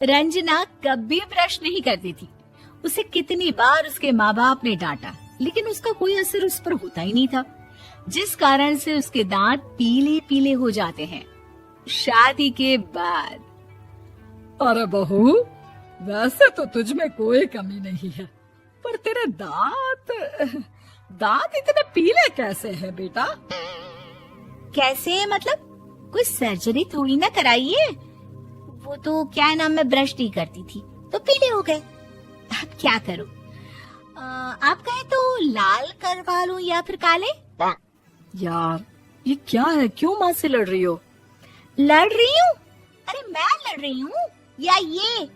रंजना कभी ब्रश नहीं करती थी। उसे कितनी बार उसके माँ बाप ने डांटा, लेकिन उसका कोई असर उस पर होता ही नहीं था, जिस कारण से उसके दांत पीले पीले हो जाते हैं। शादी के बाद अरे बहू, वैसे तो तुझ में कोई कमी नहीं है, पर तेरे दांत इतने पीले कैसे हैं बेटा? कैसे मतलब? कोई सर्जरी थोड़ी ना कराइए। वो तो क्या नाम, मैं ब्रश नहीं करती थी तो पीले हो गए। अब क्या करूं? आप कहें तो लाल करवा लूं या फिर काले? यार ये क्या है, क्यों माँ से लड़ रही हो? लड़ रही हूँ? अरे मैं लड़ रही हूँ या ये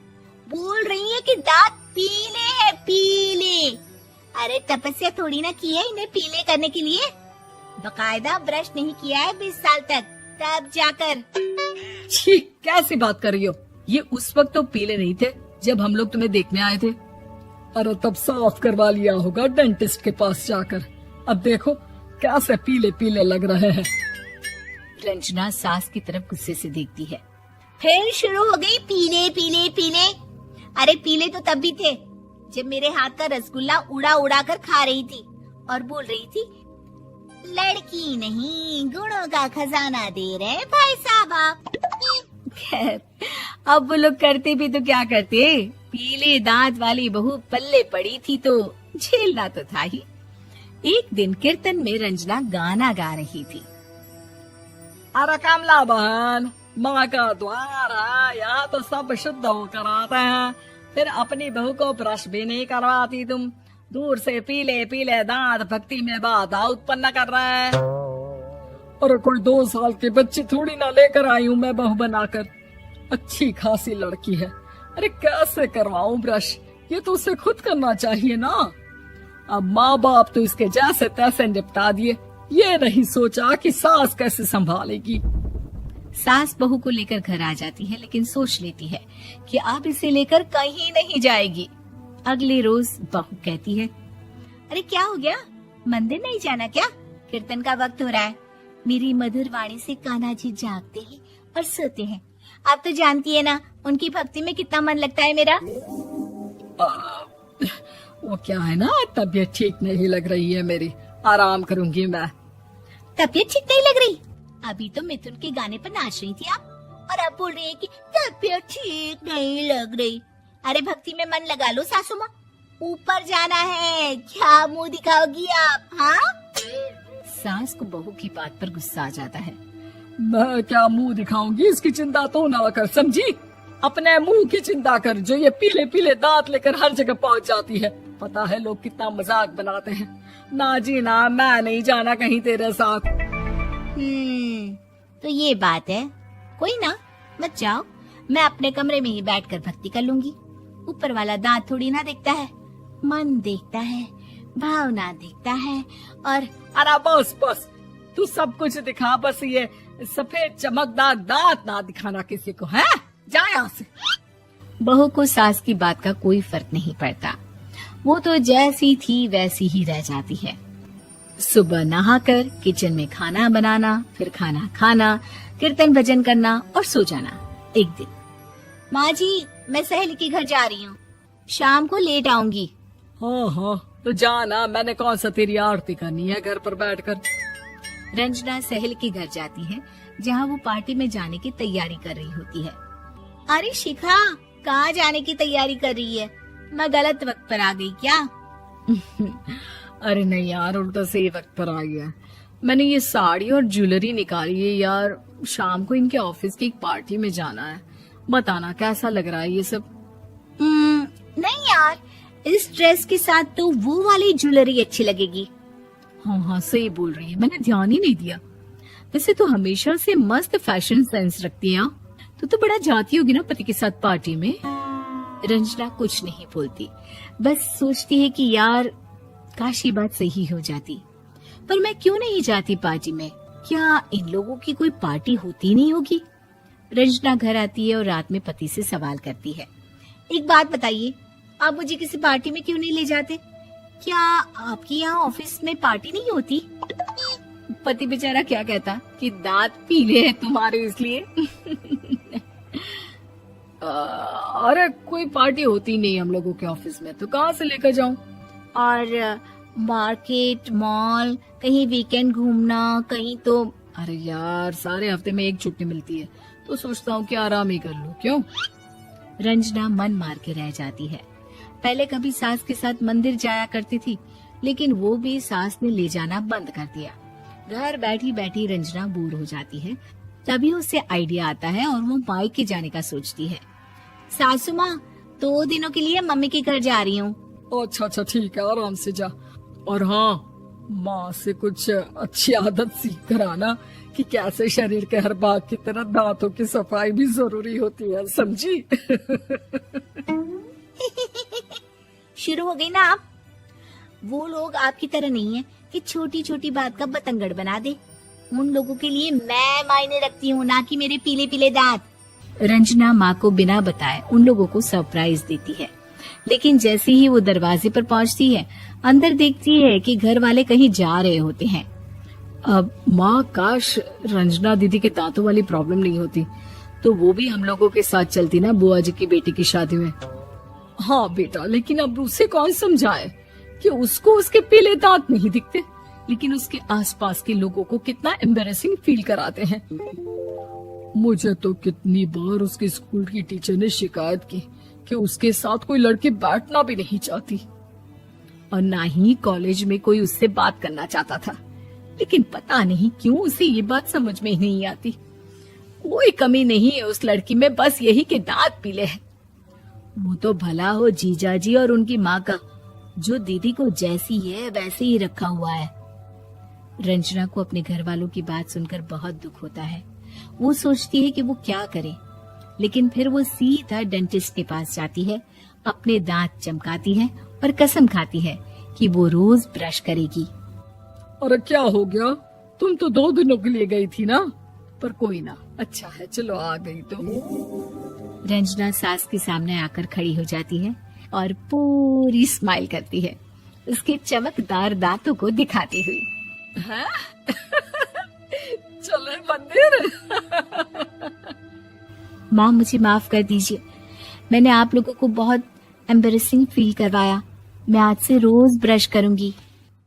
बोल रही है कि दांत पीले हैं, पीले। अरे तपस्या थोड़ी ना की है इन्हें पीले करने के लिए। बकायदा ब्रश नहीं किया है 20 साल तक, तब जाकर। छी, कैसी बात कर रही हो? ये उस वक्त तो पीले नहीं थे जब हम लोग तुम्हें देखने आए थे। अरे तब साफ करवा लिया होगा डेंटिस्ट के पास जाकर। अब देखो कैसे पीले पीले लग रहे हैं। रंजना सास की तरफ गुस्से से देखती है। फिर शुरू हो गई पीले पीले पीले। अरे पीले तो तब भी थे जब मेरे हाथ का रसगुल्ला उड़ा उड़ा कर खा रही थी और बोल रही थी, लड़की नहीं गुणों का खजाना दे रहे भाई साहब आप। खैर, अब वो लोग करते भी तो क्या करते, पीले दांत वाली बहू पल्ले पड़ी थी तो झेलना तो था ही। एक दिन कीर्तन में रंजना गाना गा रही थी। अरे कमला बहन, माँ का द्वार है, यहाँ तो सब शुद्ध होकर आते हैं, फिर अपनी बहू को ब्रश भी नहीं करवाती तुम। दूर से पीले पीले दांत भक्ति में बाधा उत्पन्न कर रहे हैं। अरे कोई 2 साल की बच्ची थोड़ी ना लेकर आई हूँ मैं बहू बनाकर। अच्छी खासी लड़की है, अरे कैसे करवाऊं ब्रश? ये तो उसे खुद करना चाहिए ना। अब माँ बाप तो इसके जैसे तैसे निपटा दिए, ये नहीं सोचा कि सास कैसे संभालेगी। सास बहू को लेकर घर आ जाती है, लेकिन सोच लेती है कि अब इसे लेकर कहीं नहीं जाएगी। अगले रोज बहू कहती है, अरे क्या हो गया, मंदिर नहीं जाना क्या? कीर्तन का वक्त हो रहा है। मेरी मधुर वाणी से कान्हा जी जागते हैं और सोते हैं। आप तो जानती है ना उनकी भक्ति में कितना मन लगता है मेरा। वो क्या है ना, तबीयत ठीक नहीं लग रही है मेरी, आराम करूंगी मैं। तबीयत ठीक नहीं लग रही? अभी तो मिथुन के गाने पर नाच रही थी आप, और अब बोल रही है कि तबीयत ठीक नहीं लग रही। अरे भक्ति में मन लगा लो सासू माँ, ऊपर जाना है, क्या मुंह दिखाओगी आप? हाँ? सास को बहू की बात पर गुस्सा आ जाता है। मैं क्या मुंह दिखाऊंगी, इसकी चिंता तो ना कर, समझी? अपने मुंह की चिंता कर, जो ये पीले पीले दांत लेकर हर जगह पहुंच जाती है। पता है लोग कितना मजाक बनाते हैं। ना जी ना, मैं नहीं जाना कहीं तेरे साथ। तो ये बात है। कोई ना, मत जाओ, मैं अपने कमरे में ही बैठकर भक्ति कर लूंगी। ऊपर वाला दांत थोड़ी ना देखता है, मन देखता है, भावना देखता है। और अरे बस बस, तू सब कुछ दिखा, बस ये सफेद चमकदार दांत ना दिखाना किसी को, है? जा यहाँ से। बहू को सास की बात का कोई फर्क नहीं पड़ता, वो तो जैसी थी वैसी ही रह जाती है। सुबह नहाकर किचन में खाना बनाना, फिर खाना खाना, कीर्तन भजन करना और सो जाना। एक दिन, माँ जी मैं सहेली के घर जा रही हूँ, शाम को लेट आऊंगी। हाँ हाँ तो जाना, मैंने कौन सा तेरी आरती करनी है घर पर बैठकर। रंजना सहेली के घर जाती है, जहाँ वो पार्टी में जाने की तैयारी कर रही होती है। अरे शिखा, कहाँ जाने की तैयारी कर रही है? मैं गलत वक्त पर आ गई क्या? अरे नहीं यार, उल्टा सही वक्त पर आ गया। मैंने ये साड़ी और ज्वेलरी निकाली है यार, शाम को इनके ऑफिस की एक पार्टी में जाना है। बताना कैसा लग रहा है ये सब? नहीं यार, इस ड्रेस के साथ तो वो वाली ज्वेलरी अच्छी लगेगी। हाँ हाँ सही बोल रही है, मैंने ध्यान ही नहीं दिया। वैसे तो हमेशा से मस्त फैशन सेंस रखती है। तो बड़ा जाती होगी ना पति के साथ पार्टी में। रंजना कुछ नहीं बोलती, बस सोचती है कि यार काश ये बात सही हो जाती, पर मैं क्यों नहीं जाती पार्टी में? क्या इन लोगों की कोई पार्टी होती नहीं होगी? रंजना घर आती है और रात में पति से सवाल करती है, एक बात बताइए, आप मुझे किसी पार्टी में क्यों नहीं ले जाते? क्या आपकी यहाँ ऑफिस में पार्टी नहीं होती? पति बेचारा क्या कहता कि दांत पीले हैं तुम्हारे इसलिए। अरे कोई पार्टी होती नहीं हम लोगों के ऑफिस में, तो कहाँ से लेकर जाऊं? और मार्केट, मॉल, कहीं वीकेंड घूमना, कहीं तो। अरे यार, सारे हफ्ते में एक छुट्टी मिलती है, तो सोचता हूँ कि आराम ही कर लूं। क्यों? रंजना मन मार के रह जाती है। पहले कभी सास के साथ मंदिर जाया करती थी, लेकिन वो भी सास ने ले जाना बंद कर दिया। घर बैठी बैठी रंजना बोर हो जाती है। तभी उसे आइडिया आता है और वो मायके जाने का सोचती है। सासू माँ, 2 दिनों के लिए मम्मी के घर जा रही हूँ। अच्छा अच्छा ठीक है, आराम से जा। और हाँ, माँ से कुछ अच्छी आदत सीख कर आना कि कैसे शरीर के हर भाग की तरह दांतों की सफाई भी जरूरी होती है, समझी? शुरू हो गई ना आप। वो लोग आपकी तरह नहीं है कि छोटी छोटी बात का बतंगड़ बना दे। उन लोगों के लिए मैं मायने रखती हूँ, ना कि मेरे पीले पीले दांत। रंजना माँ को बिना बताए उन लोगों को सरप्राइज देती है, लेकिन जैसे ही वो दरवाजे पर पहुंचती है, अंदर देखती है कि घर वाले कहीं जा रहे होते हैं। अब माँ, काश रंजना दीदी के दांतों वाली प्रॉब्लम नहीं होती, तो वो भी हम लोगों के साथ चलती ना बुआ जी की बेटी की शादी में। हाँ बेटा, लेकिन अब उसे कौन समझाए कि उसको उसके पीले दांत नहीं दिखते, लेकिन उसके आसपास के लोगों को कितना एम्बैरेसिंग फील कराते हैं। मुझे तो कितनी बार उसके स्कूल की टीचर ने शिकायत की कि उसके साथ कोई लड़की बैठना भी नहीं चाहती, और ना ही कॉलेज में कोई उससे बात करना चाहता था। लेकिन पता नहीं क्यों उसे ये बात समझ में ही नहीं आती। कोई कमी नहीं है उस लड़की में, बस यही कि दांत पीले हैं। वो तो भला हो जीजा जी और उनकी माँ का, जो दीदी को जैसी है वैसे ही रखा हुआ है। रंजना को अपने घर वालों की बात सुनकर बहुत दुख होता है। वो सोचती है कि वो क्या करे, लेकिन फिर वो सीधा डेंटिस्ट के पास जाती है, अपने दांत चमकाती है और कसम खाती है कि वो रोज ब्रश करेगी। अरे क्या हो गया? तुम तो 2 दिनों के लिए गई थी ना, पर कोई ना, अच्छा है, चलो आ गई तो। रंजना सास के सामने आकर खड़ी हो जाती है और पूरी स्माइल करती है, उसके चमकदार दांतों को दिखाती हुई। हैं? चले मंदिर। माँ, मुझे माफ कर दीजिए, मैंने आप लोगों को बहुत एम्बैरेसिंग फील करवाया। मैं आज से रोज ब्रश करूंगी।